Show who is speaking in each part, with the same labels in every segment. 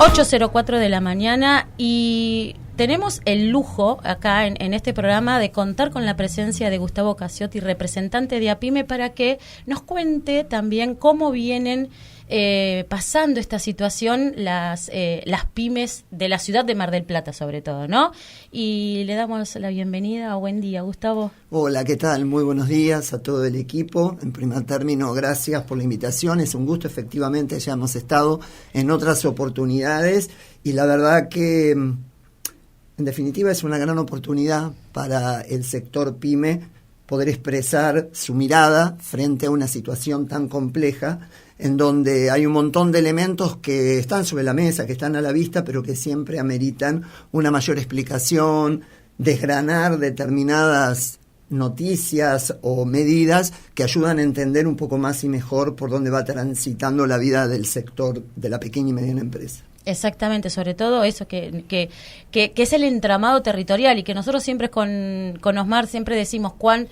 Speaker 1: 8:04 de la mañana y tenemos el lujo acá en este programa de contar con la presencia de Gustavo Casiotti, representante de APIME, para que nos cuente también cómo vienen pasando esta situación las pymes de la ciudad de Mar del Plata, sobre todo, ¿no? Y le damos la bienvenida. Buen día, Gustavo.
Speaker 2: Hola, ¿qué tal? Muy buenos días a todo el equipo. En primer término, gracias por la invitación. Es un gusto, efectivamente, ya hemos estado en otras oportunidades y la verdad que, en definitiva, es una gran oportunidad para el sector PYME poder expresar su mirada frente a una situación tan compleja en donde hay un montón de elementos que están sobre la mesa, que están a la vista, pero que siempre ameritan una mayor explicación, desgranar determinadas noticias o medidas que ayudan a entender un poco más y mejor por dónde va transitando la vida del sector de la pequeña y mediana empresa.
Speaker 1: Exactamente, sobre todo eso que es el entramado territorial y que nosotros siempre con Osmar siempre decimos cuán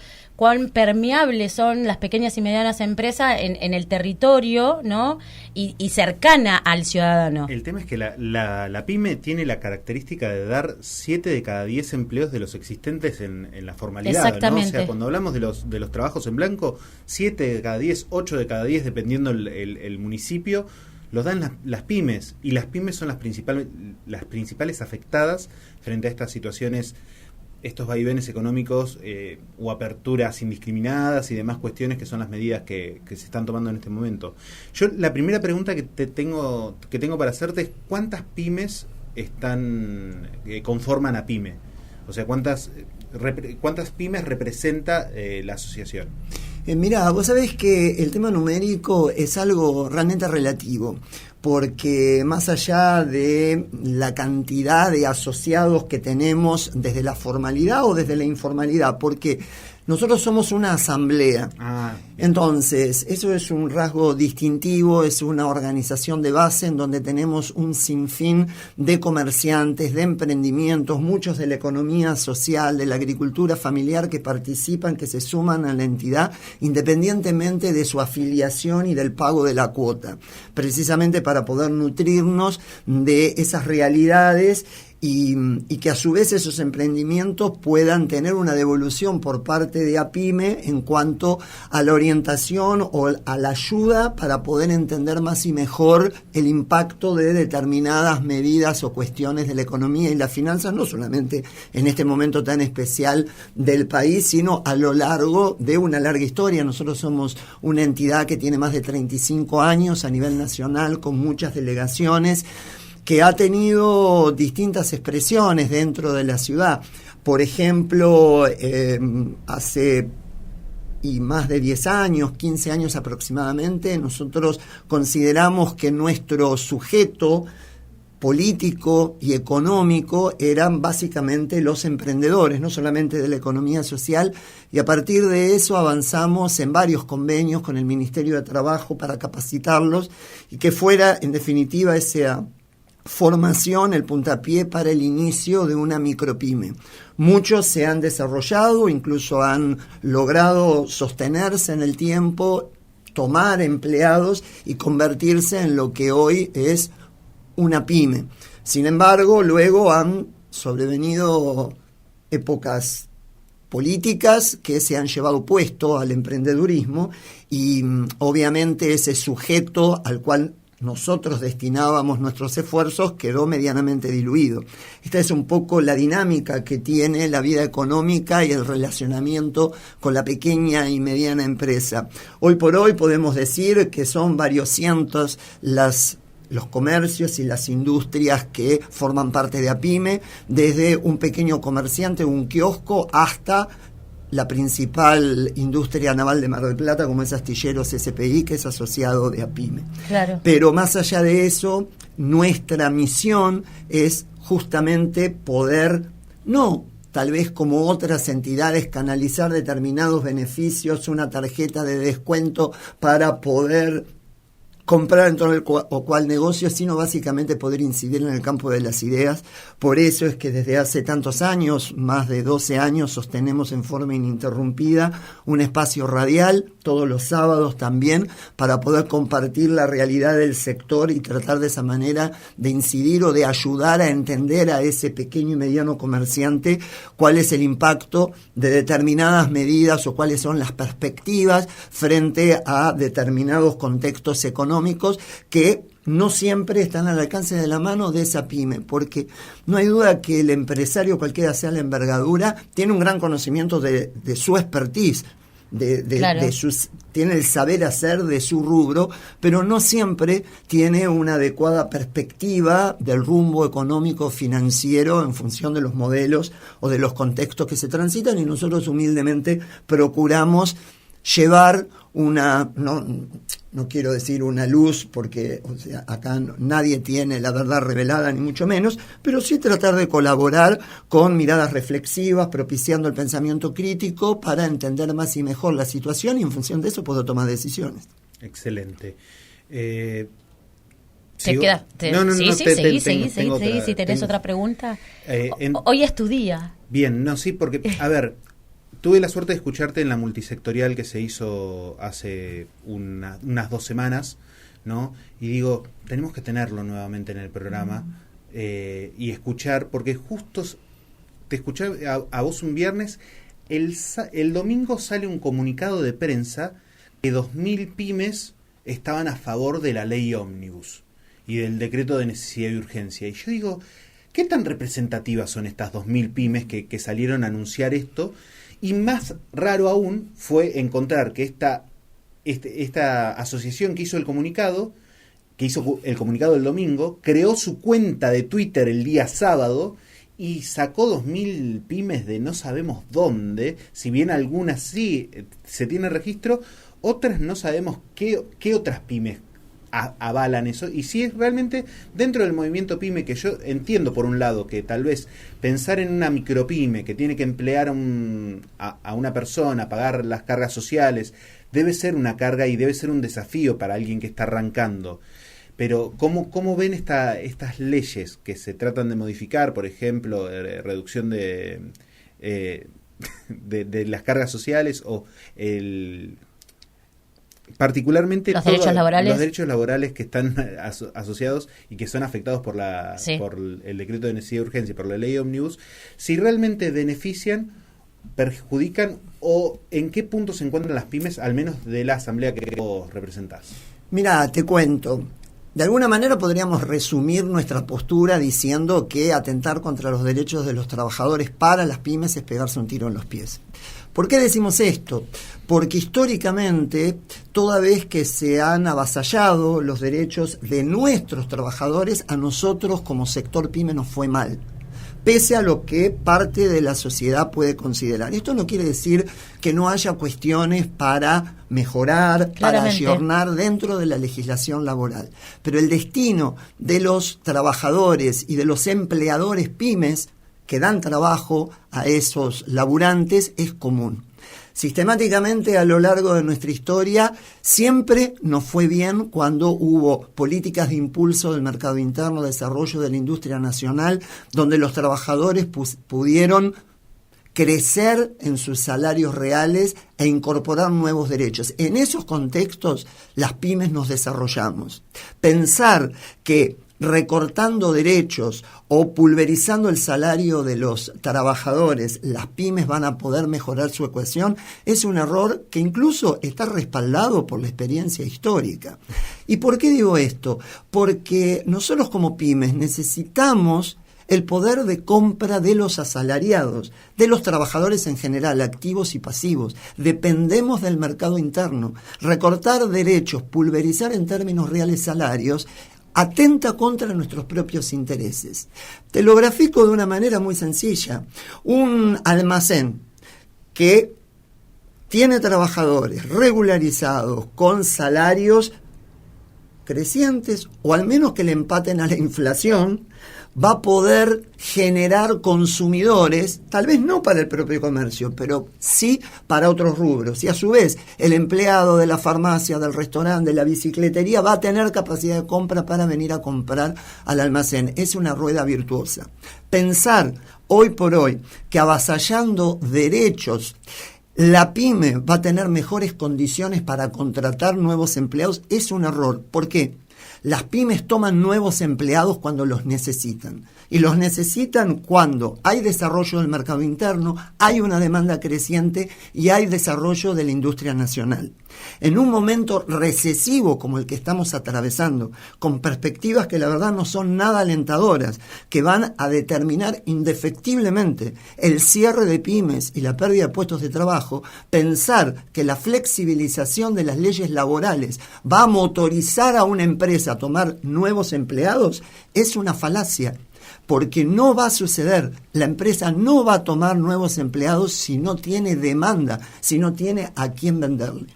Speaker 1: permeables son las pequeñas y medianas empresas en el territorio, ¿no? Y cercana al ciudadano. El
Speaker 3: tema es que la PYME tiene la característica de dar 7 de cada 10 empleos de los existentes en la formalidad.
Speaker 1: Exactamente.
Speaker 3: ¿No? O sea, cuando hablamos de los trabajos en blanco, 7 de cada 10, 8 de cada 10, dependiendo el municipio, los dan las pymes, y las pymes son las principales afectadas frente a estas situaciones, estos vaivenes económicos o aperturas indiscriminadas y demás cuestiones que son las medidas que se están tomando en este momento. Yo la primera pregunta que tengo para hacerte es ¿cuántas pymes conforman a PYME? O sea, ¿cuántas pymes representa la asociación?
Speaker 2: Mira, vos sabés que el tema numérico es algo realmente relativo, porque más allá de la cantidad de asociados que tenemos desde la formalidad o desde la informalidad, porque nosotros somos una asamblea. Entonces, eso es un rasgo distintivo, es una organización de base en donde tenemos un sinfín de comerciantes, de emprendimientos, muchos de la economía social, de la agricultura familiar que participan, que se suman a la entidad, independientemente de su afiliación y del pago de la cuota, precisamente para poder nutrirnos de esas realidades y que a su vez esos emprendimientos puedan tener una devolución por parte de APYME en cuanto a la orientación o a la ayuda para poder entender más y mejor el impacto de determinadas medidas o cuestiones de la economía y las finanzas, no solamente en este momento tan especial del país, sino a lo largo de una larga historia. Nosotros somos una entidad que tiene más de 35 años a nivel nacional, con muchas delegaciones, que ha tenido distintas expresiones dentro de la ciudad. Por ejemplo, hace más de 10 años, 15 años aproximadamente, nosotros consideramos que nuestro sujeto político y económico eran básicamente los emprendedores, no solamente de la economía social, y a partir de eso avanzamos en varios convenios con el Ministerio de Trabajo para capacitarlos y que fuera, en definitiva, esa formación, el puntapié para el inicio de una micropyme. Muchos se han desarrollado, incluso han logrado sostenerse en el tiempo, tomar empleados y convertirse en lo que hoy es una pyme. Sin embargo, luego han sobrevenido épocas políticas que se han llevado puesto al emprendedurismo y obviamente ese sujeto al cual nosotros destinábamos nuestros esfuerzos quedó medianamente diluido. Esta es un poco la dinámica que tiene la vida económica y el relacionamiento con la pequeña y mediana empresa. Hoy por hoy podemos decir que son varios cientos los comercios y las industrias que forman parte de APYME, desde un pequeño comerciante, un kiosco, hasta la principal industria naval de Mar del Plata, como es Astilleros SPI, que es asociado de APYME.
Speaker 1: Claro.
Speaker 2: Pero más allá de eso, nuestra misión es justamente poder, no tal vez como otras entidades, canalizar determinados beneficios, una tarjeta de descuento para poder comprar en todo el o cual negocio, sino básicamente poder incidir en el campo de las ideas. Por eso es que desde hace tantos años, más de 12 años, sostenemos en forma ininterrumpida un espacio radial todos los sábados también, para poder compartir la realidad del sector y tratar de esa manera de incidir o de ayudar a entender a ese pequeño y mediano comerciante cuál es el impacto de determinadas medidas o cuáles son las perspectivas frente a determinados contextos económicos que no siempre están al alcance de la mano de esa pyme, porque no hay duda que el empresario, cualquiera sea la envergadura, tiene un gran conocimiento de su expertise,
Speaker 1: Claro.
Speaker 2: tiene el saber hacer de su rubro, pero no siempre tiene una adecuada perspectiva del rumbo económico financiero en función de los modelos o de los contextos que se transitan, y nosotros humildemente procuramos llevar no quiero decir una luz, porque o sea, acá nadie tiene la verdad revelada, ni mucho menos, pero sí tratar de colaborar con miradas reflexivas, propiciando el pensamiento crítico para entender más y mejor la situación, y en función de eso puedo tomar decisiones.
Speaker 3: Excelente.
Speaker 1: ¿Te quedas? Seguí, si tenés otra pregunta. Hoy es tu día.
Speaker 3: Bien, no, sí, porque, a ver, tuve la suerte de escucharte en la multisectorial que se hizo hace unas 2 semanas, ¿no? Y digo, tenemos que tenerlo nuevamente en el programa y escuchar, porque justo te escuché a vos un viernes, el domingo sale un comunicado de prensa que 2.000 pymes estaban a favor de la ley ómnibus y del decreto de necesidad y urgencia. Y yo digo, ¿qué tan representativas son estas 2.000 pymes que salieron a anunciar esto? Y más raro aún fue encontrar que esta asociación que hizo el comunicado del domingo, creó su cuenta de Twitter el día sábado y sacó 2.000 pymes de no sabemos dónde, si bien algunas sí se tiene registro, otras no sabemos qué otras pymes avalan eso, y si es realmente dentro del movimiento pyme, que yo entiendo por un lado que tal vez pensar en una micropyme que tiene que emplear a una persona, pagar las cargas sociales, debe ser una carga y debe ser un desafío para alguien que está arrancando. Pero ¿cómo ven estas leyes que se tratan de modificar? Por ejemplo, reducción de las cargas sociales o particularmente
Speaker 1: los derechos laborales
Speaker 3: que están asociados y que son afectados por el decreto de necesidad de urgencia, por la ley ómnibus, si realmente benefician, perjudican o en qué punto se encuentran las pymes, al menos de la asamblea que vos representás.
Speaker 2: Mira, te cuento. De alguna manera podríamos resumir nuestra postura diciendo que atentar contra los derechos de los trabajadores para las pymes es pegarse un tiro en los pies. ¿Por qué decimos esto? Porque históricamente, toda vez que se han avasallado los derechos de nuestros trabajadores, a nosotros como sector pyme nos fue mal, pese a lo que parte de la sociedad puede considerar. Esto no quiere decir que no haya cuestiones para mejorar, para ayornar dentro de la legislación laboral. Pero el destino de los trabajadores y de los empleadores pymes que dan trabajo a esos laburantes es común. Sistemáticamente a lo largo de nuestra historia siempre nos fue bien cuando hubo políticas de impulso del mercado interno, desarrollo de la industria nacional, donde los trabajadores pudieron crecer en sus salarios reales e incorporar nuevos derechos. En esos contextos las pymes nos desarrollamos. Pensar que recortando derechos o pulverizando el salario de los trabajadores, las pymes van a poder mejorar su ecuación, es un error que incluso está respaldado por la experiencia histórica. ¿Y por qué digo esto? Porque nosotros como pymes necesitamos el poder de compra de los asalariados, de los trabajadores en general, activos y pasivos. Dependemos del mercado interno. Recortar derechos, pulverizar en términos reales salarios, atenta contra nuestros propios intereses. Te lo grafico de una manera muy sencilla. Un almacén que tiene trabajadores regularizados con salarios crecientes o al menos que le empaten a la inflación, va a poder generar consumidores, tal vez no para el propio comercio, pero sí para otros rubros. Y a su vez, el empleado de la farmacia, del restaurante, de la bicicletería, va a tener capacidad de compra para venir a comprar al almacén. Es una rueda virtuosa. Pensar hoy por hoy que avasallando derechos la pyme va a tener mejores condiciones para contratar nuevos empleados, es un error. ¿Por qué? Las pymes toman nuevos empleados cuando los necesitan. Y los necesitan cuando hay desarrollo del mercado interno, hay una demanda creciente y hay desarrollo de la industria nacional. En un momento recesivo como el que estamos atravesando, con perspectivas que la verdad no son nada alentadoras, que van a determinar indefectiblemente el cierre de pymes y la pérdida de puestos de trabajo, pensar que la flexibilización de las leyes laborales va a motorizar a una empresa a tomar nuevos empleados es una falacia. Porque no va a suceder, la empresa no va a tomar nuevos empleados si no tiene demanda, si no tiene a quién venderle.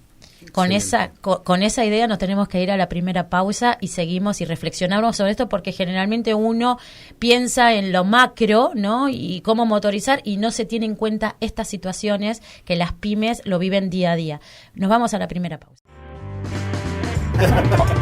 Speaker 1: Con esa idea nos tenemos que ir a la primera pausa y seguimos y reflexionamos sobre esto, porque generalmente uno piensa en lo macro, ¿no? Y cómo motorizar, y no se tiene en cuenta estas situaciones que las pymes lo viven día a día. Nos vamos a la primera pausa.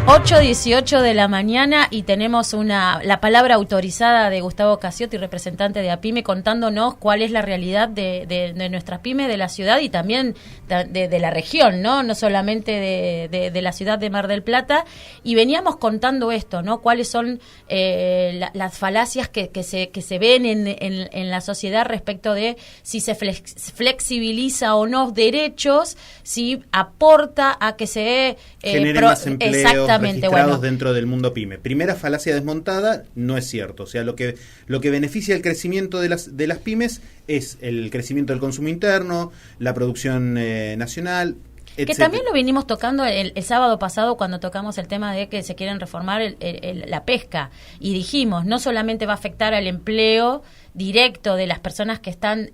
Speaker 1: 8:18 de la mañana y tenemos la palabra autorizada de Gustavo Cacciotti, representante de APYME, contándonos cuál es la realidad de nuestras pymes, de la ciudad y también de la región, no solamente de la ciudad de Mar del Plata. Y veníamos contando esto, ¿no? Cuáles son las falacias que se ven en la sociedad respecto de si se flexibiliza o no derechos, si aporta a que se
Speaker 3: genere más empleos registrados,
Speaker 1: bueno,
Speaker 3: dentro del mundo pyme. Primera falacia desmontada, no es cierto. O sea, lo que beneficia el crecimiento de las pymes es el crecimiento del consumo interno, la producción nacional, etcétera.
Speaker 1: Que también lo vinimos tocando el sábado pasado cuando tocamos el tema de que se quieren reformar la pesca, y dijimos, no solamente va a afectar al empleo directo de las personas que están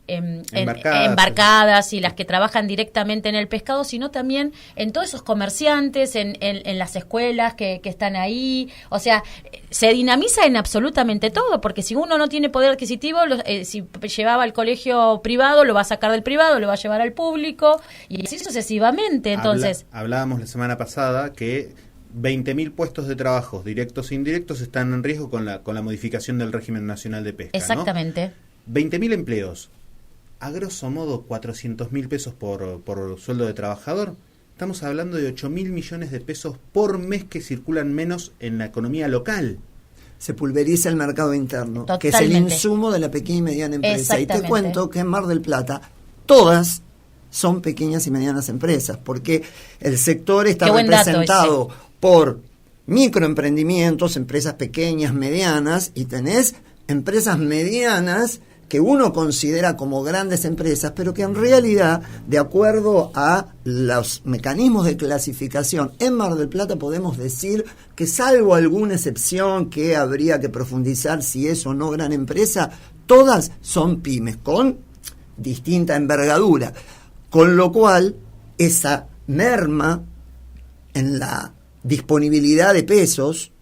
Speaker 1: embarcadas y las que trabajan directamente en el pescado, sino también en todos esos comerciantes, en las escuelas que están ahí. O sea, se dinamiza en absolutamente todo, porque si uno no tiene poder adquisitivo, si llevaba al colegio privado, lo va a sacar del privado, lo va a llevar al público, y así sucesivamente. Entonces,
Speaker 3: hablábamos la semana pasada que 20.000 puestos de trabajo, directos e indirectos, están en riesgo con la modificación del régimen nacional de pesca.
Speaker 1: Exactamente.
Speaker 3: ¿No? 20.000 empleos. A grosso modo, 400.000 pesos por sueldo de trabajador. Estamos hablando de 8.000 millones de pesos por mes que circulan menos en la economía local.
Speaker 2: Se pulveriza el mercado interno,
Speaker 1: Totalmente.
Speaker 2: que es el insumo de la pequeña y mediana empresa. Y te cuento que en Mar del Plata todas son pequeñas y medianas empresas, porque el sector está representado por microemprendimientos, empresas pequeñas, medianas, y tenés empresas medianas que uno considera como grandes empresas, pero que en realidad, de acuerdo a los mecanismos de clasificación en Mar del Plata, podemos decir que, salvo alguna excepción que habría que profundizar si es o no gran empresa, todas son pymes con distinta envergadura, con lo cual esa merma en la disponibilidad de pesos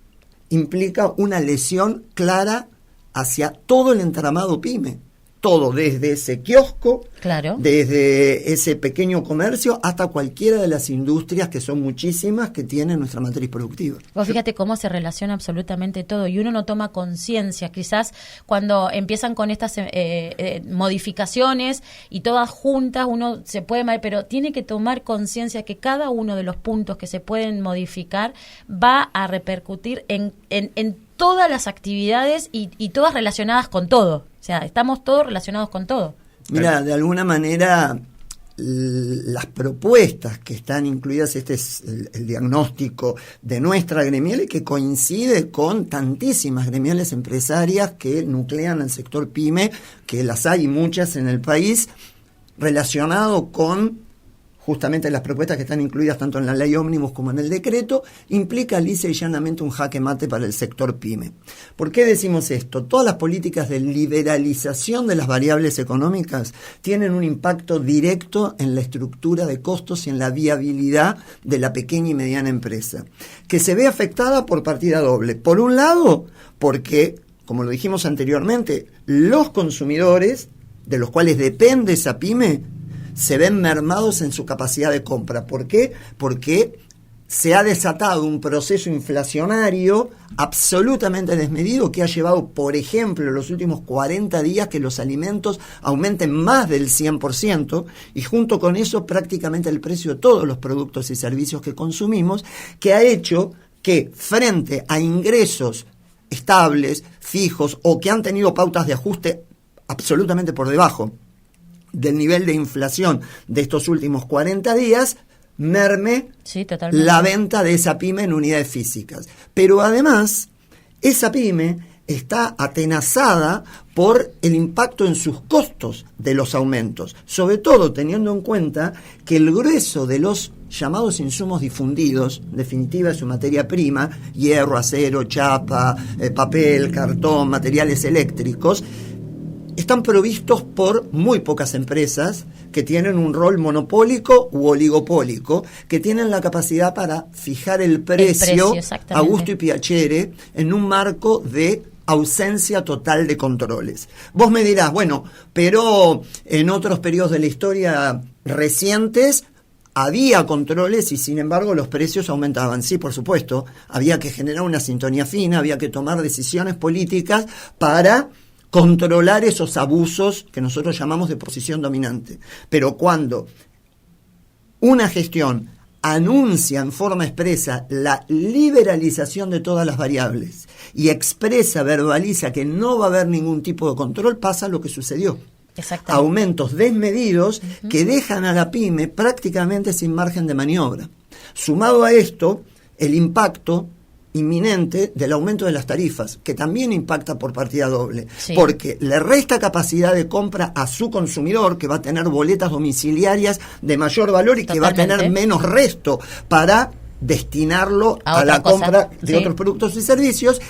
Speaker 2: implica una lesión clara hacia todo el entramado pyme, todo, desde ese kiosco,
Speaker 1: claro,
Speaker 2: desde ese pequeño comercio hasta cualquiera de las industrias, que son muchísimas, que tienen nuestra matriz productiva.
Speaker 1: Vos fíjate cómo se relaciona absolutamente todo, y uno no toma conciencia, quizás cuando empiezan con estas modificaciones y todas juntas, uno se puede, pero tiene que tomar conciencia que cada uno de los puntos que se pueden modificar va a repercutir en todas las actividades y todas relacionadas con todo. O sea, estamos todos relacionados con todo.
Speaker 2: Mira, de alguna manera, las propuestas que están incluidas, este es el diagnóstico de nuestra gremial, y que coincide con tantísimas gremiales empresarias que nuclean el sector pyme, que las hay muchas en el país, relacionado con justamente las propuestas que están incluidas tanto en la ley ómnibus como en el decreto, implica lisa y llanamente un jaque mate para el sector pyme. ¿Por qué decimos esto? Todas las políticas de liberalización de las variables económicas tienen un impacto directo en la estructura de costos y en la viabilidad de la pequeña y mediana empresa, que se ve afectada por partida doble. Por un lado, porque, como lo dijimos anteriormente, los consumidores, de los cuales depende esa pyme, se ven mermados en su capacidad de compra. ¿Por qué? Porque se ha desatado un proceso inflacionario absolutamente desmedido que ha llevado, por ejemplo, en los últimos 40 días que los alimentos aumenten más del 100% y junto con eso prácticamente el precio de todos los productos y servicios que consumimos, que ha hecho que frente a ingresos estables, fijos o que han tenido pautas de ajuste absolutamente por debajo del nivel de inflación de estos últimos 40 días, merme la venta de esa pyme en unidades físicas. Pero además, esa pyme está atenazada por el impacto en sus costos de los aumentos, sobre todo teniendo en cuenta que el grueso de los llamados insumos difundidos, en definitiva su materia prima, hierro, acero, chapa, papel, cartón, materiales eléctricos, están provistos por muy pocas empresas que tienen un rol monopólico u oligopólico, que tienen la capacidad para fijar el precio a gusto y piacere en un marco de ausencia total de controles. Vos me dirás, bueno, pero en otros periodos de la historia recientes había controles y sin embargo los precios aumentaban. Sí, por supuesto, había que generar una sintonía fina, había que tomar decisiones políticas para controlar esos abusos que nosotros llamamos de posición dominante. Pero cuando una gestión anuncia en forma expresa la liberalización de todas las variables y expresa, verbaliza que no va a haber ningún tipo de control, pasa lo que sucedió. Aumentos desmedidos que dejan a la pyme prácticamente sin margen de maniobra. Sumado a esto, el impacto inminente del aumento de las tarifas, que también impacta por partida doble, porque le resta capacidad de compra a su consumidor, que va a tener boletas domiciliarias de mayor valor y que va a tener menos resto para destinarlo a la compra de otros productos y servicios,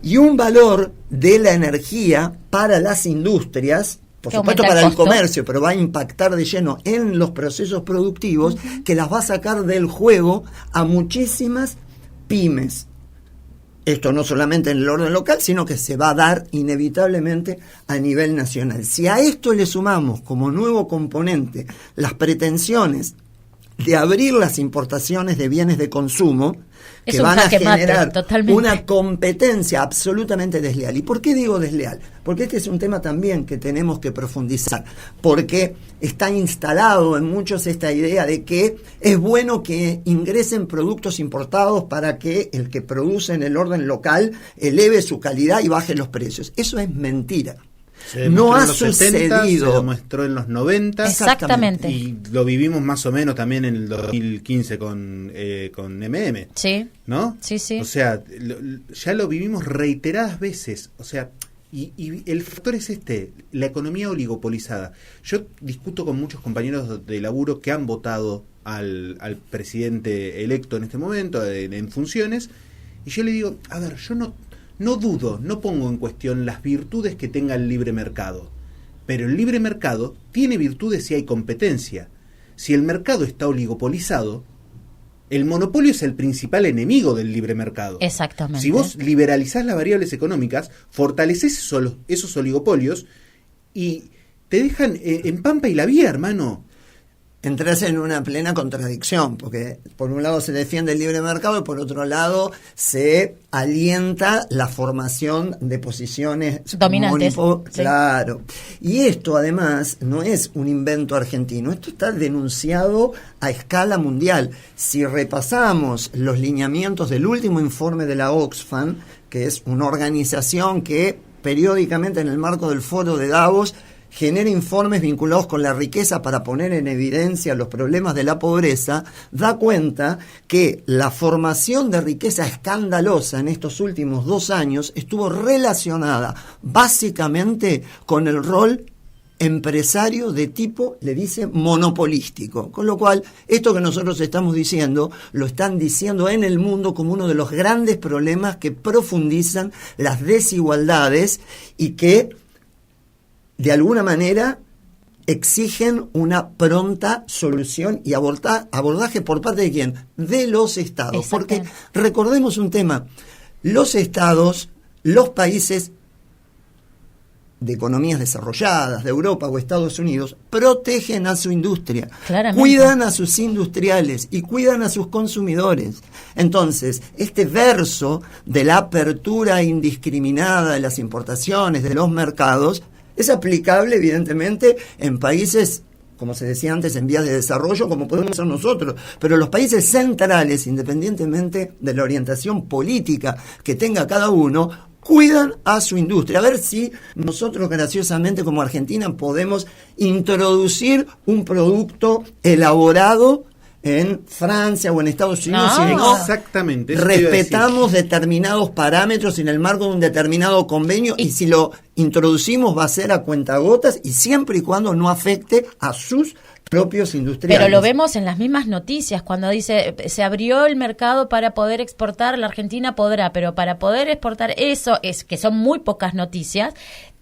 Speaker 2: y un valor de la energía para las industrias, por supuesto para el comercio, pero va a impactar de lleno en los procesos productivos, que las va a sacar del juego a muchísimas pymes. Esto no solamente en el orden local, sino que se va a dar inevitablemente a nivel nacional. Si a esto le sumamos como nuevo componente las pretensiones de abrir las importaciones de bienes de consumo, que van a generar una competencia absolutamente desleal. ¿Y por qué digo desleal? Porque este es un tema también que tenemos que profundizar, porque está instalado en muchos esta idea de que es bueno que ingresen productos importados para que el que produce en el orden local eleve su calidad y baje los precios. Eso es mentira. No ha sucedido. 70, se
Speaker 3: demostró en los 90.
Speaker 1: Exactamente.
Speaker 3: Y lo vivimos más o menos también en el 2015 con MM.
Speaker 1: Sí.
Speaker 3: ¿No?
Speaker 1: Sí, sí.
Speaker 3: O sea, ya lo vivimos reiteradas veces. O sea, y el factor es la economía oligopolizada. Yo discuto con muchos compañeros de laburo que han votado al presidente electo en este momento, en funciones, y yo le digo, a ver, yo no dudo, no pongo en cuestión las virtudes que tenga el libre mercado, pero el libre mercado tiene virtudes si hay competencia. Si el mercado está oligopolizado, el monopolio es el principal enemigo del libre mercado.
Speaker 1: Exactamente.
Speaker 3: Si vos liberalizás las variables económicas, fortalecés esos oligopolios y te dejan en pampa y la vía, hermano.
Speaker 2: Entras en una plena contradicción, porque por un lado se defiende el libre mercado y por otro lado se alienta la formación de posiciones
Speaker 1: dominantes.
Speaker 2: Claro. Y esto además no es un invento argentino, esto está denunciado a escala mundial. Si repasamos los lineamientos del último informe de la Oxfam, que es una organización que periódicamente en el marco del foro de Davos genera informes vinculados con la riqueza para poner en evidencia los problemas de la pobreza, da cuenta que la formación de riqueza escandalosa en estos últimos 2 años estuvo relacionada básicamente con el rol empresario de tipo, le dice, monopolístico. Con lo cual, esto que nosotros estamos diciendo, lo están diciendo en el mundo como uno de los grandes problemas que profundizan las desigualdades y que de alguna manera exigen una pronta solución y abordaje por parte de ¿quién? De los estados. Porque recordemos un tema, los estados, los países de economías desarrolladas, de Europa o Estados Unidos, protegen a su industria,
Speaker 1: Claramente.
Speaker 2: cuidan a sus industriales y cuidan a sus consumidores. Entonces, este verso de la apertura indiscriminada de las importaciones, de los mercados, es aplicable evidentemente en países, como se decía antes, en vías de desarrollo, como podemos ser nosotros, pero los países centrales, independientemente de la orientación política que tenga cada uno, cuidan a su industria. A ver si nosotros, graciosamente, como Argentina, podemos introducir un producto elaborado en Francia o en Estados Unidos.
Speaker 1: No.
Speaker 3: Exactamente. Eso te iba a
Speaker 2: Respetamos determinados parámetros en el marco de un determinado convenio, y si lo introducimos va a ser a cuentagotas y siempre y cuando no afecte a sus propios industriales.
Speaker 1: Pero lo vemos en las mismas noticias, cuando dice se abrió el mercado para poder exportar, la Argentina podrá, pero para poder exportar eso, es que son muy pocas noticias,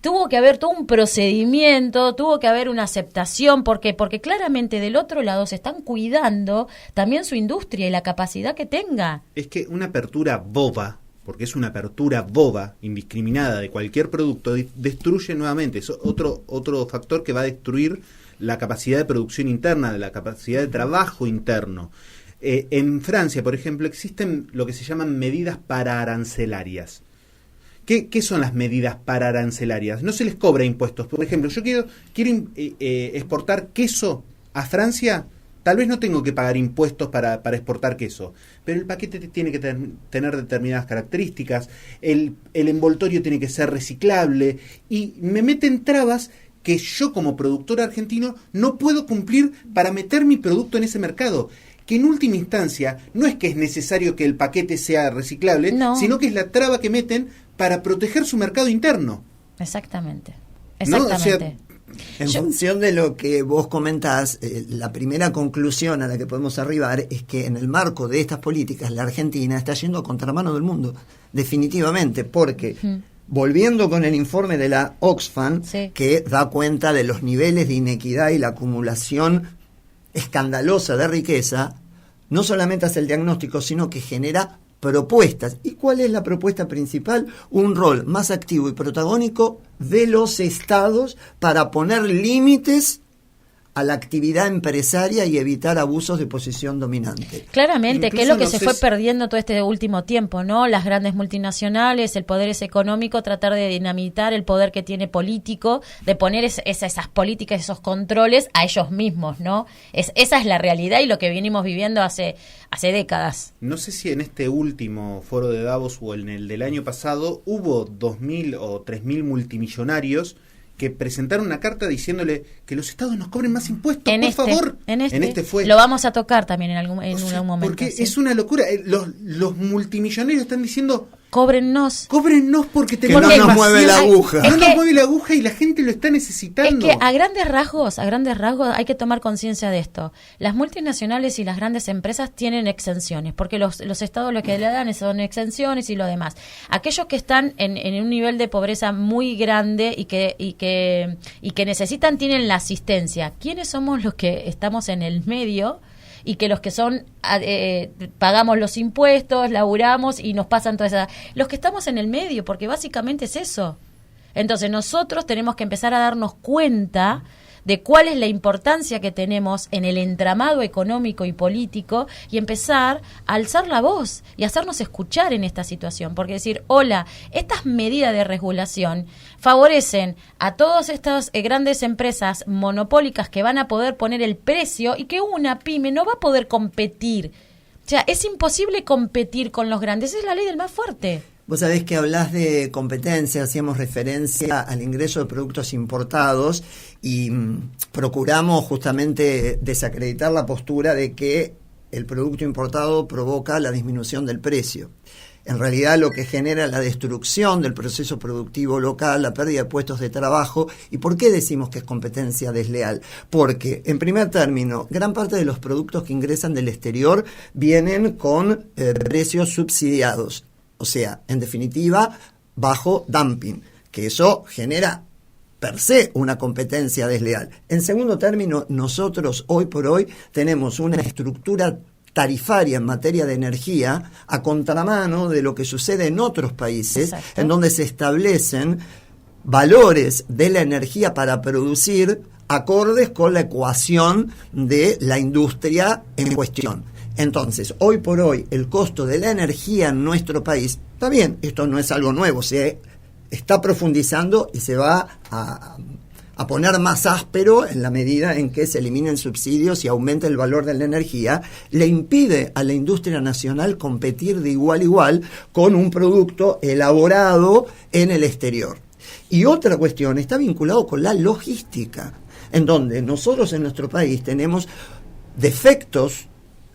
Speaker 1: tuvo que haber todo un procedimiento, tuvo que haber una aceptación, porque claramente del otro lado se están cuidando también su industria y la capacidad que tenga.
Speaker 3: Es que una apertura boba, porque es una apertura boba, indiscriminada de cualquier producto, destruye nuevamente. Es otro factor que va a destruir la capacidad de producción interna, la capacidad de trabajo interno. En Francia, por ejemplo, existen lo que se llaman medidas pararancelarias. ¿Qué son las medidas pararancelarias? No se les cobra impuestos. Por ejemplo, yo quiero exportar queso a Francia. Tal vez no tengo que pagar impuestos para exportar queso, pero el paquete tiene que tener determinadas características, el envoltorio tiene que ser reciclable, y me meten trabas que yo como productor argentino no puedo cumplir para meter mi producto en ese mercado. Que en última instancia no es que es necesario que el paquete sea reciclable,
Speaker 1: no,
Speaker 3: sino que es la traba que meten para proteger su mercado interno.
Speaker 1: Exactamente.
Speaker 3: ¿No? O sea,
Speaker 2: en función de lo que vos comentás, la primera conclusión a la que podemos arribar es que en el marco de estas políticas la Argentina está yendo a contramano del mundo, definitivamente, porque volviendo con el informe de la Oxfam,
Speaker 1: sí,
Speaker 2: que da cuenta de los niveles de inequidad y la acumulación escandalosa de riqueza, no solamente hace el diagnóstico, sino que genera propuestas. ¿Y cuál es la propuesta principal? Un rol más activo y protagónico de los estados para poner límites a la actividad empresaria y evitar abusos de posición dominante.
Speaker 1: Claramente,
Speaker 3: Incluso
Speaker 1: que es lo que
Speaker 3: no
Speaker 1: se
Speaker 3: sé
Speaker 1: fue
Speaker 3: si
Speaker 1: perdiendo todo este último tiempo, ¿no? Las grandes multinacionales, el poder económico, tratar de dinamitar el poder que tiene político, de poner esas políticas, esos controles a ellos mismos, ¿no? Esa es la realidad y lo que venimos viviendo hace décadas.
Speaker 3: No sé si en este último foro de Davos o en el del año pasado hubo 2.000 o 3.000 multimillonarios que presentaron una carta diciéndole que los estados nos cobren más impuestos, por favor.
Speaker 1: En este
Speaker 3: fue.
Speaker 1: Lo vamos a tocar también en algún momento.
Speaker 3: Porque
Speaker 1: ¿sí?
Speaker 3: es una locura. Los multimillonarios están diciendo:
Speaker 1: cóbrennos
Speaker 3: porque
Speaker 2: que no nos mueve la aguja.
Speaker 3: No nos mueve la aguja y la gente lo está necesitando.
Speaker 1: Es que a grandes rasgos hay que tomar conciencia de esto. Las multinacionales y las grandes empresas tienen exenciones, porque los estados lo que le dan son exenciones y lo demás. Aquellos que están en un nivel de pobreza muy grande y que necesitan, tienen la asistencia. ¿Quiénes somos los que estamos en el medio? Y que los que son pagamos los impuestos, laburamos y nos pasan todas esas... Los que estamos en el medio, porque básicamente es eso. Entonces nosotros tenemos que empezar a darnos cuenta de cuál es la importancia que tenemos en el entramado económico y político y empezar a alzar la voz y hacernos escuchar en esta situación. Porque decir, hola, estas medidas de regulación favorecen a todas estas grandes empresas monopólicas que van a poder poner el precio y que una pyme no va a poder competir. O sea, es imposible competir con los grandes, es la ley del más fuerte.
Speaker 2: Vos sabés que hablás de competencia, hacíamos referencia al ingreso de productos importados y procuramos justamente desacreditar la postura de que el producto importado provoca la disminución del precio. En realidad lo que genera la destrucción del proceso productivo local, la pérdida de puestos de trabajo. ¿Y por qué decimos que es competencia desleal? Porque, en primer término, gran parte de los productos que ingresan del exterior vienen con precios subsidiados. O sea, en definitiva, bajo dumping, que eso genera per se una competencia desleal. En segundo término, nosotros hoy por hoy tenemos una estructura tarifaria en materia de energía a contramano de lo que sucede en otros países. Exacto. En donde se establecen valores de la energía para producir acordes con la ecuación de la industria en cuestión. Entonces, hoy por hoy, el costo de la energía en nuestro país, está bien, esto no es algo nuevo, se está profundizando y se va a poner más áspero en la medida en que se eliminen subsidios y aumente el valor de la energía, le impide a la industria nacional competir de igual a igual con un producto elaborado en el exterior. Y otra cuestión está vinculado con la logística, en donde nosotros en nuestro país tenemos defectos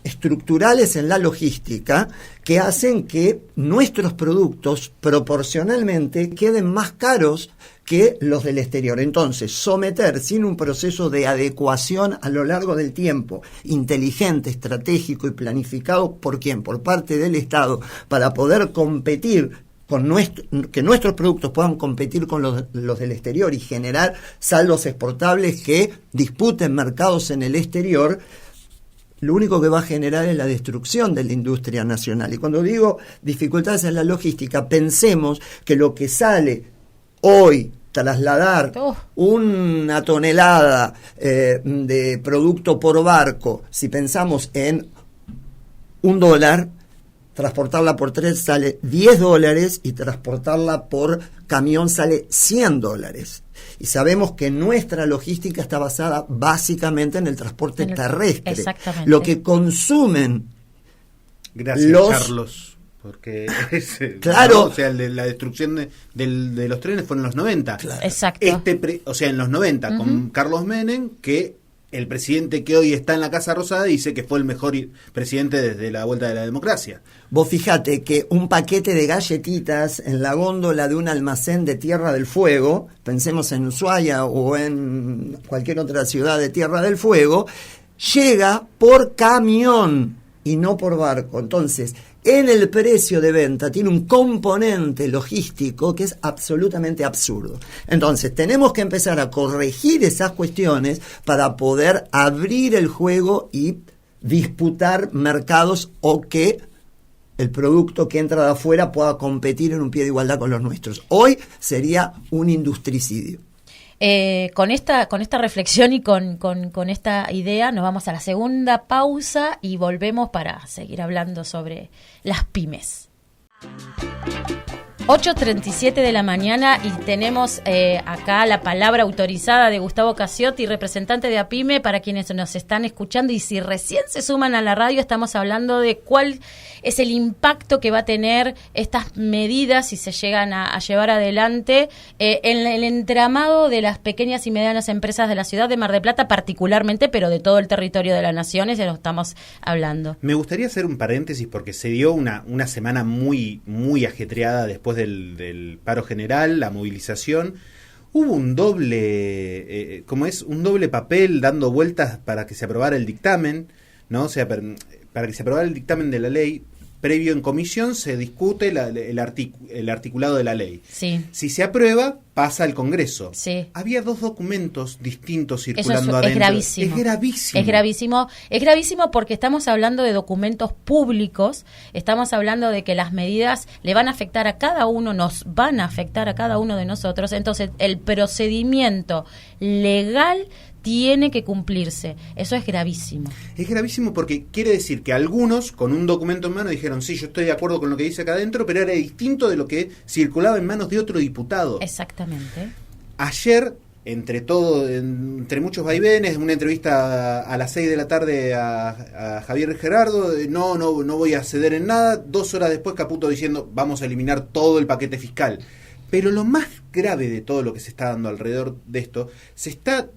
Speaker 2: estructurales en la logística que hacen que nuestros productos proporcionalmente queden más caros que los del exterior. Entonces, someter sin un proceso de adecuación a lo largo del tiempo, inteligente, estratégico y planificado, ¿por quién? Por parte del Estado, para poder competir que nuestros productos puedan competir con los del exterior y generar saldos exportables que disputen mercados en el exterior, lo único que va a generar es la destrucción de la industria nacional. Y cuando digo dificultades en la logística, pensemos que lo que sale hoy trasladar una tonelada de producto por barco, si pensamos en $1, transportarla por tren sale $10 y transportarla por camión sale $100. Y sabemos que nuestra logística está basada básicamente en el transporte terrestre.
Speaker 1: Exactamente.
Speaker 2: Lo que consumen
Speaker 3: Gracias, Carlos. Porque
Speaker 2: claro,
Speaker 3: ¿no? O sea, la destrucción de los trenes fue en los 90.
Speaker 2: Claro.
Speaker 1: Exacto.
Speaker 3: O sea, en los 90, con Carlos Menem, que el presidente que hoy está en la Casa Rosada dice que fue el mejor presidente desde la vuelta de la democracia.
Speaker 2: Vos fijate que un paquete de galletitas en la góndola de un almacén de Tierra del Fuego, pensemos en Ushuaia o en cualquier otra ciudad de Tierra del Fuego, llega por camión y no por barco. Entonces, en el precio de venta tiene un componente logístico que es absolutamente absurdo. Entonces, tenemos que empezar a corregir esas cuestiones para poder abrir el juego y disputar mercados o que el producto que entra de afuera pueda competir en un pie de igualdad con los nuestros. Hoy sería un industricidio.
Speaker 1: Con esta reflexión y con esta idea nos vamos a la segunda pausa y volvemos para seguir hablando sobre las pymes. 8:37 de la mañana y tenemos acá la palabra autorizada de Gustavo Casiotti, representante de APYME, para quienes nos están escuchando, y si recién se suman a la radio, estamos hablando de cuál es el impacto que va a tener estas medidas si se llegan a llevar adelante en el entramado de las pequeñas y medianas empresas de la ciudad de Mar del Plata particularmente, pero de todo el territorio de la nación, ya lo estamos hablando.
Speaker 3: Me gustaría hacer un paréntesis porque se dio una semana muy, muy ajetreada después del paro general, la movilización. Hubo un doble, un doble papel dando vueltas para que se aprobara el dictamen, ¿no? O sea, para que se aprobara el dictamen de la ley, previo en comisión se discute el articulado de la ley.
Speaker 1: Sí.
Speaker 3: Si se aprueba, pasa al Congreso.
Speaker 1: Sí.
Speaker 3: Había dos documentos distintos circulando
Speaker 1: adentro. Es gravísimo.
Speaker 3: Es gravísimo.
Speaker 1: Es gravísimo. Es gravísimo porque estamos hablando de documentos públicos, estamos hablando de que las medidas le van a afectar a cada uno, nos van a afectar a cada uno de nosotros. Entonces, el procedimiento legal tiene que cumplirse. Eso es gravísimo.
Speaker 3: Es gravísimo porque quiere decir que algunos, con un documento en mano, dijeron, sí, yo estoy de acuerdo con lo que dice acá adentro, pero era distinto de lo que circulaba en manos de otro diputado.
Speaker 1: Exactamente.
Speaker 3: Ayer, entre muchos vaivenes, una entrevista a las 6 de la tarde a Javier Gerardo, no voy a ceder en nada. 2 horas después, Caputo diciendo, vamos a eliminar todo el paquete fiscal. Pero lo más grave de todo lo que se está dando alrededor de esto, se está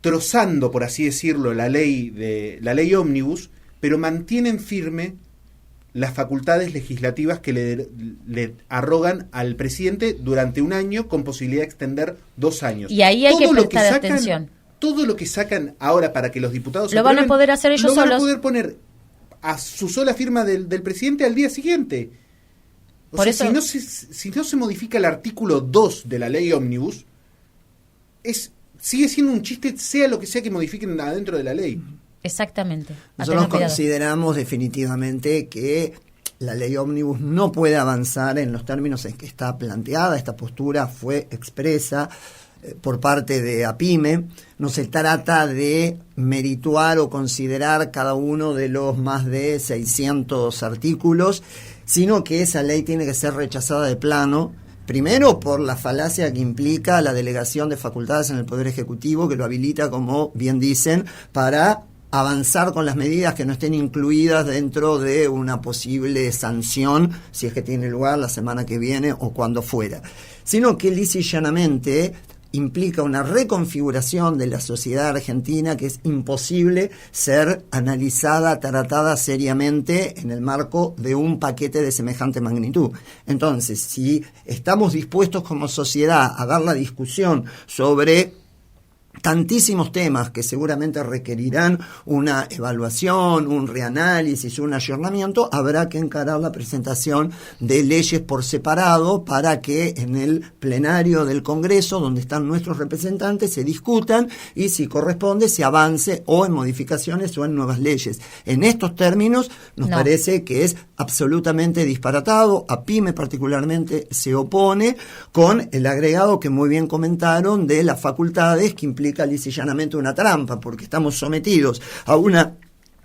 Speaker 3: trozando, por así decirlo, la ley ómnibus, pero mantienen firme las facultades legislativas que le arrogan al presidente durante un año con posibilidad de extender 2 años.
Speaker 1: Y ahí hay que prestar atención.
Speaker 3: Todo lo que sacan ahora para que los diputados
Speaker 1: lo van a poder hacer ellos solos.
Speaker 3: Lo van a poder poner a su sola firma del presidente al día siguiente.
Speaker 1: Por eso,
Speaker 3: si no se modifica el artículo 2 de la ley ómnibus, sigue siendo un chiste, sea lo que sea que modifiquen adentro de la ley.
Speaker 1: Exactamente.
Speaker 2: Nosotros consideramos definitivamente que la ley ómnibus no puede avanzar en los términos en que está planteada. Esta postura fue expresa por parte de APIME. No se trata de merituar o considerar cada uno de los más de 600 artículos, sino que esa ley tiene que ser rechazada de plano. Primero, por la falacia que implica la delegación de facultades en el Poder Ejecutivo, que lo habilita, como bien dicen, para avanzar con las medidas que no estén incluidas dentro de una posible sanción, si es que tiene lugar la semana que viene o cuando fuera. Sino que lisa y llanamente implica una reconfiguración de la sociedad argentina que es imposible ser analizada, tratada seriamente en el marco de un paquete de semejante magnitud. Entonces, si estamos dispuestos como sociedad a dar la discusión sobre tantísimos temas que seguramente requerirán una evaluación, un reanálisis, un ayornamiento, habrá que encarar la presentación de leyes por separado para que en el plenario del Congreso, donde están nuestros representantes, se discutan y, si corresponde, se avance o en modificaciones o en nuevas leyes. En estos términos nos parece que es absolutamente disparatado. APIME particularmente se opone, con el agregado que muy bien comentaron de las facultades, que implica lisa y llanamente una trampa, porque estamos sometidos a una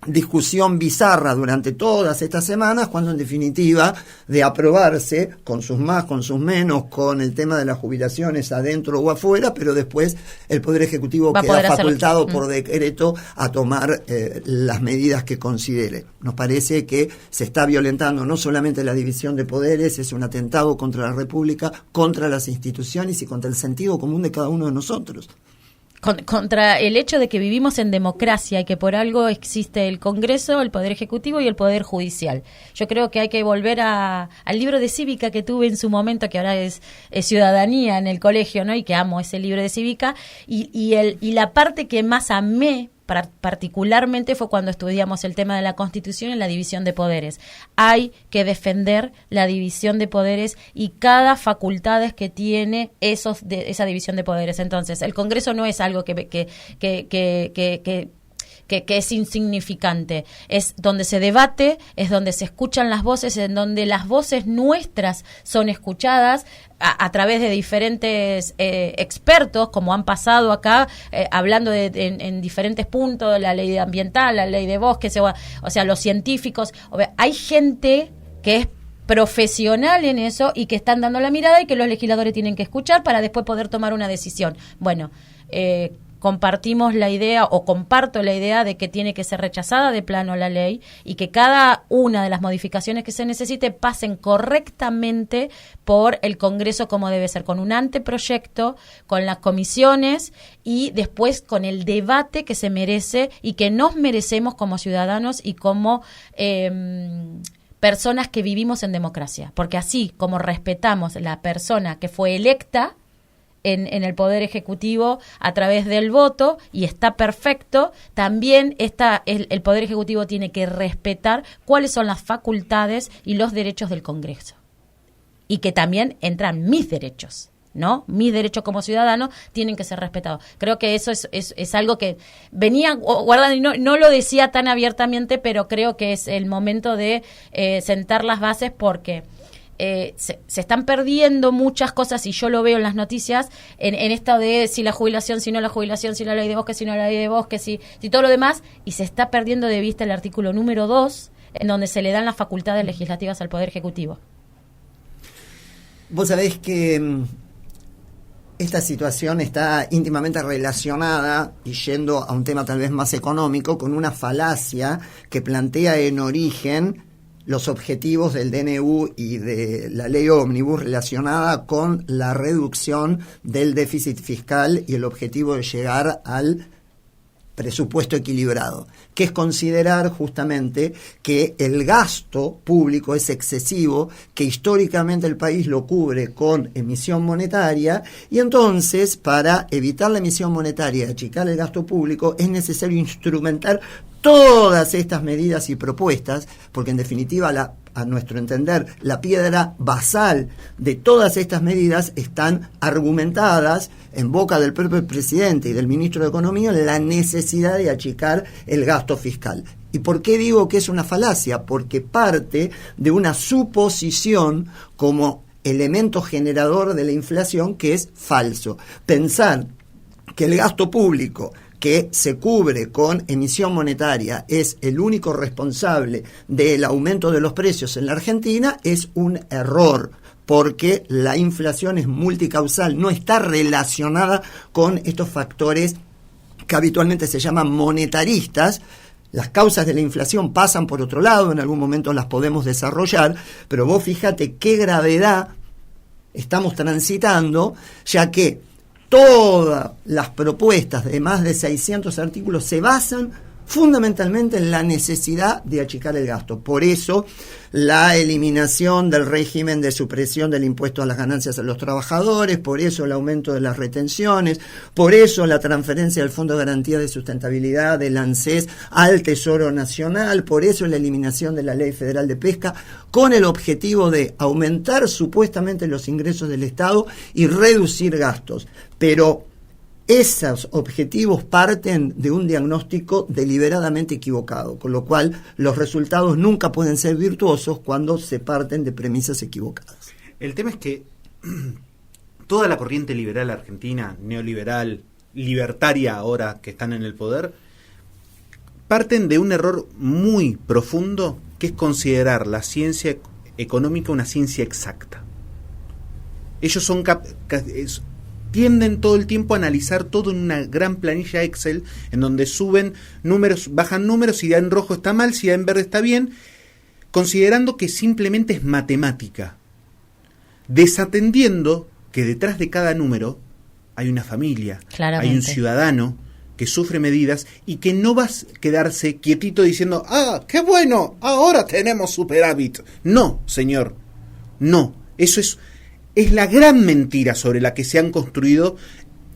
Speaker 2: discusión bizarra durante todas estas semanas, cuando en definitiva, de aprobarse, con sus más, con sus menos, con el tema de las jubilaciones adentro o afuera, pero después el Poder Ejecutivo queda facultado por decreto a tomar las medidas que considere. Nos parece que se está violentando no solamente la división de poderes, es un atentado contra la República, contra las instituciones y contra el sentido común de cada uno de nosotros.
Speaker 1: Contra el hecho de que vivimos en democracia y que por algo existe el Congreso, el Poder Ejecutivo y el Poder Judicial. Yo creo que hay que volver al libro de cívica que tuve en su momento, que ahora es ciudadanía en el colegio, ¿no? Y que amo ese libro de cívica, y la parte que más amé particularmente fue cuando estudiamos el tema de la Constitución y la división de poderes. Hay que defender la división de poderes y cada facultades que tiene esa división de poderes. Entonces, el Congreso no es algo que es insignificante, es donde se debate, es donde se escuchan las voces, en donde las voces nuestras son escuchadas a través de diferentes expertos, como han pasado acá, hablando en diferentes puntos, la ley ambiental, la ley de bosques, o sea, los científicos. Hay gente que es profesional en eso y que están dando la mirada y que los legisladores tienen que escuchar para después poder tomar una decisión. Bueno, compartimos la idea, o comparto la idea, de que tiene que ser rechazada de plano la ley y que cada una de las modificaciones que se necesite pasen correctamente por el Congreso, como debe ser, con un anteproyecto, con las comisiones y después con el debate que se merece y que nos merecemos como ciudadanos y como personas que vivimos en democracia. Porque así como respetamos la persona que fue electa en el Poder Ejecutivo a través del voto, y está perfecto, también el Poder Ejecutivo tiene que respetar cuáles son las facultades y los derechos del Congreso. Y que también entran mis derechos, ¿no? Mis derechos como ciudadano tienen que ser respetados. Creo que eso es algo que venía guardando y no lo decía tan abiertamente, pero creo que es el momento de sentar las bases, porque se están perdiendo muchas cosas, y yo lo veo en las noticias, en esto de si la jubilación, si no la jubilación, si la ley de bosques, si no la ley de bosques, si todo lo demás, y se está perdiendo de vista el artículo número 2, en donde se le dan las facultades legislativas al Poder Ejecutivo.
Speaker 2: Vos sabés que esta situación está íntimamente relacionada, y yendo a un tema tal vez más económico, con una falacia que plantea en origen los objetivos del DNU y de la ley ómnibus relacionada con la reducción del déficit fiscal y el objetivo de llegar al presupuesto equilibrado, que es considerar justamente que el gasto público es excesivo, que históricamente el país lo cubre con emisión monetaria, y entonces, para evitar la emisión monetaria y achicar el gasto público, es necesario instrumentar todas estas medidas y propuestas, porque en definitiva, a nuestro entender, la piedra basal de todas estas medidas están argumentadas en boca del propio presidente y del ministro de Economía, la necesidad de achicar el gasto fiscal. ¿Y por qué digo que es una falacia? Porque parte de una suposición como elemento generador de la inflación que es falso. Pensar que el gasto público que se cubre con emisión monetaria es el único responsable del aumento de los precios en la Argentina es un error, porque la inflación es multicausal, no está relacionada con estos factores que habitualmente se llaman monetaristas. Las causas de la inflación pasan por otro lado, en algún momento las podemos desarrollar, pero vos fíjate qué gravedad estamos transitando, ya que todas las propuestas de más de 600 artículos se basan fundamentalmente en la necesidad de achicar el gasto. Por eso, la eliminación del régimen de supresión del impuesto a las ganancias a los trabajadores, por eso el aumento de las retenciones, por eso la transferencia del Fondo de Garantía de Sustentabilidad del ANSES al Tesoro Nacional, por eso la eliminación de la Ley Federal de Pesca, con el objetivo de aumentar supuestamente los ingresos del Estado y reducir gastos. Pero esos objetivos parten de un diagnóstico deliberadamente equivocado, con lo cual los resultados nunca pueden ser virtuosos cuando se parten de premisas equivocadas.
Speaker 3: El tema es que toda la corriente liberal argentina, neoliberal, libertaria ahora que están en el poder, parten de un error muy profundo, que es considerar la ciencia económica una ciencia exacta. Ellos tienden todo el tiempo a analizar todo en una gran planilla Excel, en donde suben números, bajan números, si da en rojo está mal, si da en verde está bien, considerando que simplemente es matemática, desatendiendo que detrás de cada número hay una familia,
Speaker 1: claramente,
Speaker 3: hay un ciudadano que sufre medidas y que no va a quedarse quietito diciendo, ¡ah, qué bueno! Ahora tenemos superávit. No, señor, no, eso es la gran mentira sobre la que se han construido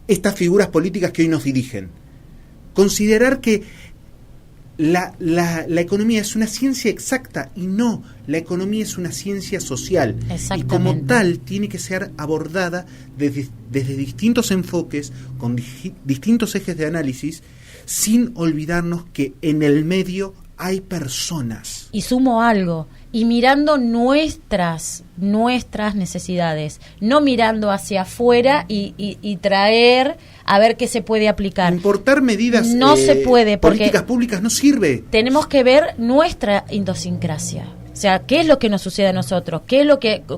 Speaker 3: estas figuras políticas que hoy nos dirigen. Considerar que la economía es una ciencia exacta, y no, la economía es una ciencia social. Y como tal tiene que ser abordada desde distintos enfoques, con distintos ejes de análisis, sin olvidarnos que en el medio hay personas.
Speaker 1: Y sumo algo, y mirando nuestras necesidades, no mirando hacia afuera y traer a ver qué se puede aplicar.
Speaker 3: Importar medidas,
Speaker 1: no se puede, porque
Speaker 3: políticas públicas no sirve.
Speaker 1: Tenemos que ver nuestra idiosincrasia. O sea, ¿qué es lo que nos sucede a nosotros?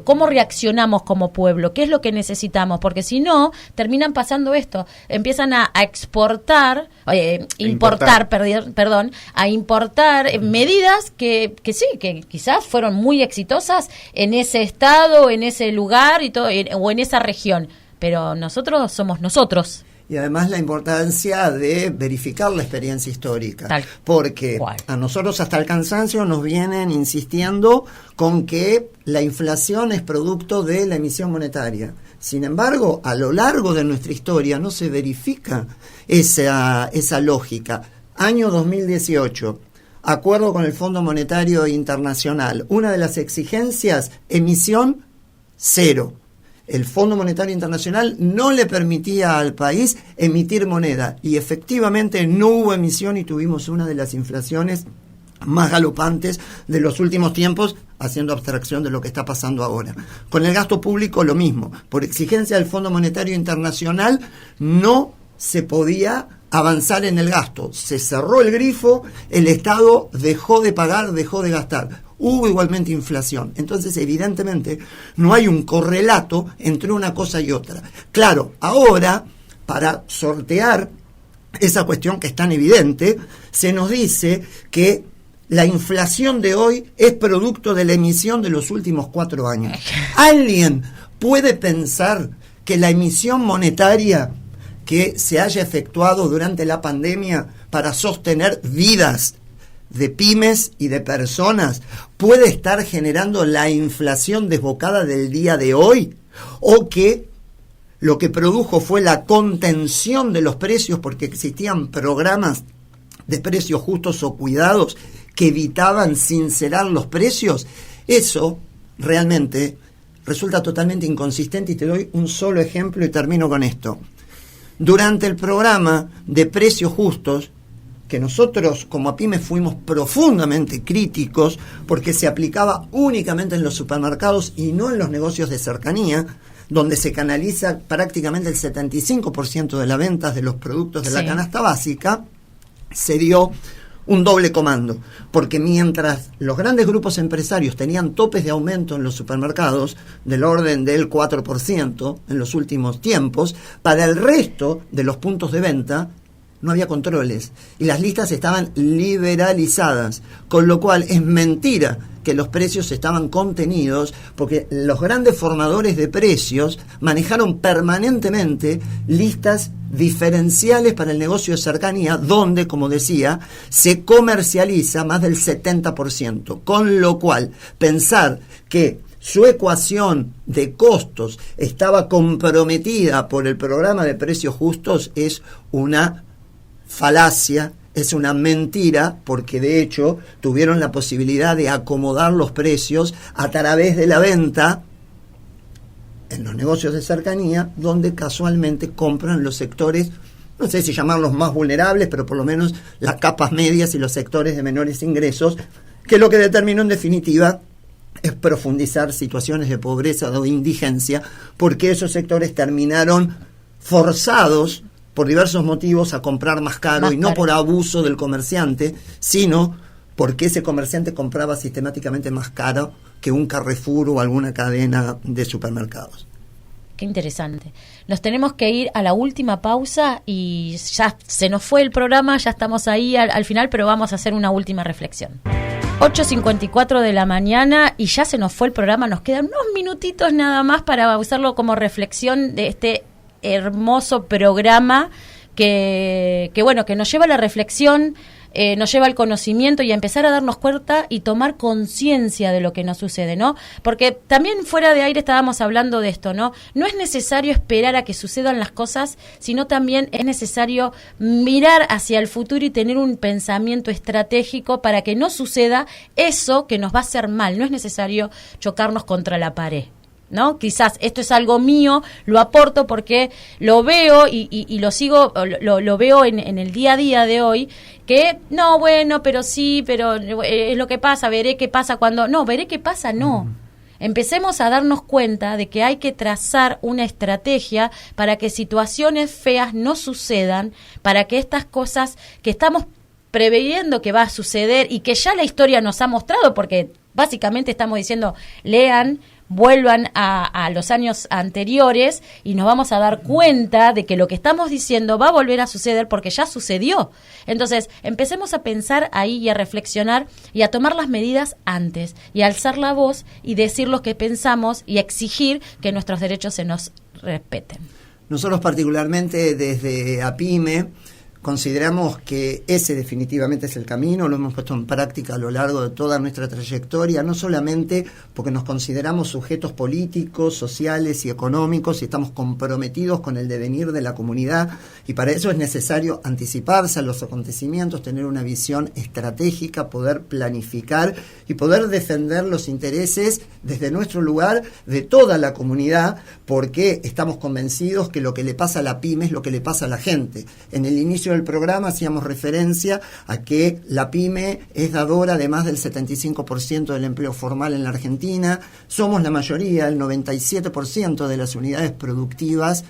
Speaker 1: ¿Cómo reaccionamos como pueblo? ¿Qué es lo que necesitamos? Porque si no, terminan pasando esto. Empiezan a importar medidas que sí, que quizás fueron muy exitosas en ese estado, en ese lugar y todo, o en esa región. Pero nosotros somos nosotros.
Speaker 2: Y además la importancia de verificar la experiencia histórica, porque a nosotros hasta el cansancio nos vienen insistiendo con que la inflación es producto de la emisión monetaria. Sin embargo, a lo largo de nuestra historia no se verifica esa lógica. Año 2018, acuerdo con el Fondo Monetario Internacional. Una de las exigencias, emisión cero. El Fondo Monetario Internacional no le permitía al país emitir moneda, y efectivamente no hubo emisión y tuvimos una de las inflaciones más galopantes de los últimos tiempos, haciendo abstracción de lo que está pasando ahora. Con el gasto público lo mismo. Por exigencia del Fondo Monetario Internacional no se podía avanzar en el gasto. Se cerró el grifo, el Estado dejó de pagar, dejó de gastar. Hubo igualmente inflación. Entonces, evidentemente, no hay un correlato entre una cosa y otra. Claro, ahora, para sortear esa cuestión que es tan evidente, se nos dice que la inflación de hoy es producto de la emisión de los últimos 4 años. ¿Alguien puede pensar que la emisión monetaria que se haya efectuado durante la pandemia para sostener vidas de pymes y de personas puede estar generando la inflación desbocada del día de hoy? ¿O que lo que produjo fue la contención de los precios porque existían programas de precios justos o cuidados que evitaban sincerar los precios? Eso realmente resulta totalmente inconsistente, y te doy un solo ejemplo y termino con esto. Durante el programa de precios justos, que nosotros como APIME fuimos profundamente críticos porque se aplicaba únicamente en los supermercados y no en los negocios de cercanía, donde se canaliza prácticamente el 75% de las ventas de los productos de la canasta básica, se dio un doble comando, porque mientras los grandes grupos empresarios tenían topes de aumento en los supermercados del orden del 4% en los últimos tiempos, para el resto de los puntos de venta no había controles y las listas estaban liberalizadas, con lo cual es mentira que los precios estaban contenidos, porque los grandes formadores de precios manejaron permanentemente listas diferenciales para el negocio de cercanía, donde, como decía, se comercializa más del 70%, con lo cual pensar que su ecuación de costos estaba comprometida por el programa de precios justos es una falacia, es una mentira, porque de hecho tuvieron la posibilidad de acomodar los precios a través de la venta en los negocios de cercanía, donde casualmente compran los sectores, no sé si llamarlos más vulnerables, pero por lo menos las capas medias y los sectores de menores ingresos, que lo que determinó en definitiva es profundizar situaciones de pobreza o de indigencia, porque esos sectores terminaron forzados por diversos motivos a comprar más caro, y no por abuso del comerciante, sino porque ese comerciante compraba sistemáticamente más caro que un Carrefour o alguna cadena de supermercados.
Speaker 1: Qué interesante. Nos tenemos que ir a la última pausa y ya se nos fue el programa, ya estamos ahí al final, pero vamos a hacer una última reflexión. 8:54 de la mañana y ya se nos fue el programa, nos quedan unos minutitos nada más para usarlo como reflexión de este hermoso programa que bueno, que nos lleva a la reflexión, nos lleva al conocimiento y a empezar a darnos cuenta y tomar conciencia de lo que nos sucede, ¿no? Porque también fuera de aire estábamos hablando de esto, ¿no? No es necesario esperar a que sucedan las cosas, sino también es necesario mirar hacia el futuro y tener un pensamiento estratégico para que no suceda eso que nos va a hacer mal. No es necesario chocarnos contra la pared, ¿no? Quizás esto es algo mío, lo aporto porque lo veo y lo sigo, lo veo en el día a día de hoy, que no, bueno, pero sí, pero es lo que pasa, veré qué pasa cuando... No, veré qué pasa, no. Empecemos a darnos cuenta de que hay que trazar una estrategia para que situaciones feas no sucedan, para que estas cosas que estamos preveyendo que va a suceder y que ya la historia nos ha mostrado, porque básicamente estamos diciendo, lean, vuelvan a los años anteriores y nos vamos a dar cuenta de que lo que estamos diciendo va a volver a suceder porque ya sucedió. Entonces, empecemos a pensar ahí y a reflexionar y a tomar las medidas antes y a alzar la voz y decir lo que pensamos y a exigir que nuestros derechos se nos respeten.
Speaker 2: Nosotros particularmente desde APIME consideramos que ese definitivamente es el camino, lo hemos puesto en práctica a lo largo de toda nuestra trayectoria, no solamente porque nos consideramos sujetos políticos, sociales y económicos y estamos comprometidos con el devenir de la comunidad, y para eso es necesario anticiparse a los acontecimientos, tener una visión estratégica, poder planificar y poder defender los intereses desde nuestro lugar de toda la comunidad, porque estamos convencidos que lo que le pasa a la PYME es lo que le pasa a la gente. En el inicio del programa hacíamos referencia a que la PYME es dadora de más del 75% del empleo formal en la Argentina. Somos la mayoría, el 97% de las unidades productivas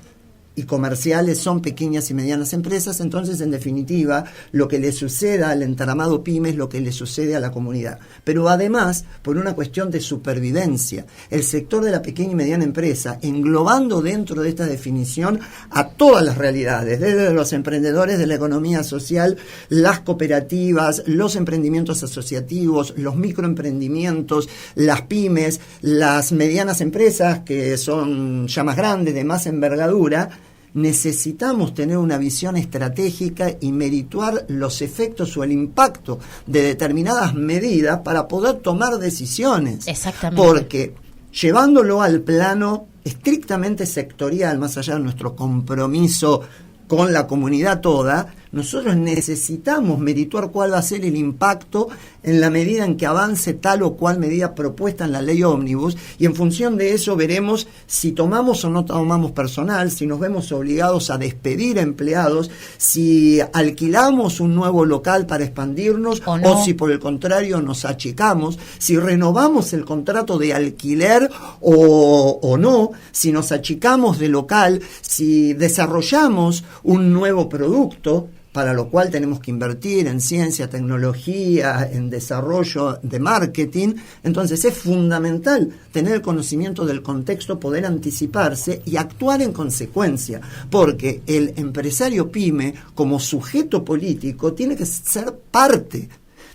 Speaker 2: y comerciales son pequeñas y medianas empresas. Entonces, en definitiva, lo que le suceda al entramado PYME es lo que le sucede a la comunidad. Pero además, por una cuestión de supervivencia, el sector de la pequeña y mediana empresa, englobando dentro de esta definición a todas las realidades, desde los emprendedores de la economía social, las cooperativas, los emprendimientos asociativos, los microemprendimientos, las pymes, las medianas empresas que son ya más grandes, de más envergadura. Necesitamos tener una visión estratégica y merituar los efectos o el impacto de determinadas medidas para poder tomar decisiones.
Speaker 1: Exactamente.
Speaker 2: Porque llevándolo al plano estrictamente sectorial, más allá de nuestro compromiso con la comunidad toda, nosotros necesitamos merituar cuál va a ser el impacto en la medida en que avance tal o cual medida propuesta en la ley ómnibus, y en función de eso veremos si tomamos o no tomamos personal, si nos vemos obligados a despedir empleados, si alquilamos un nuevo local para expandirnos o si por el contrario nos achicamos, si renovamos el contrato de alquiler o no, si nos achicamos de local, si desarrollamos un nuevo producto, para lo cual tenemos que invertir en ciencia, tecnología, en desarrollo de marketing. Entonces es fundamental tener conocimiento del contexto, poder anticiparse y actuar en consecuencia, porque el empresario pyme, como sujeto político, tiene que ser parte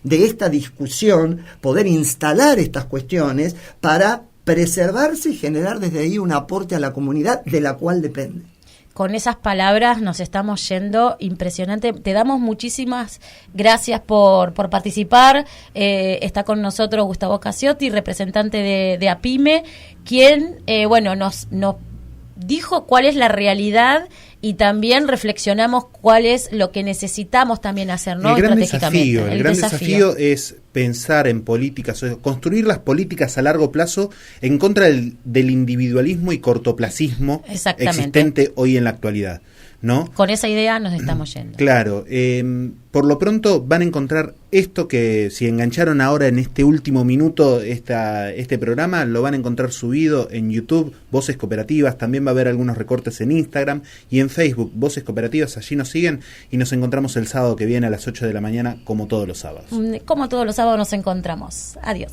Speaker 2: de esta discusión, poder instalar estas cuestiones para preservarse y generar desde ahí un aporte a la comunidad de la cual depende.
Speaker 1: Con esas palabras nos estamos yendo, impresionante. Te damos muchísimas gracias por participar. Está con nosotros Gustavo Casiotti, representante de APYME, quien nos dijo cuál es la realidad y también reflexionamos cuál es lo que necesitamos también hacer, ¿no?
Speaker 3: El gran desafío es pensar en políticas, construir las políticas a largo plazo en contra del individualismo y cortoplacismo existente hoy en la actualidad, ¿no?
Speaker 1: Con esa idea nos estamos yendo.
Speaker 3: Claro, por lo pronto van a encontrar esto que si engancharon ahora en este último minuto este programa, lo van a encontrar subido en YouTube, Voces Cooperativas, también va a haber algunos recortes en Instagram y en Facebook, Voces Cooperativas, allí nos siguen y nos encontramos el sábado que viene a las 8 de la mañana como todos los sábados.
Speaker 1: Como todos los sábados nos encontramos. Adiós.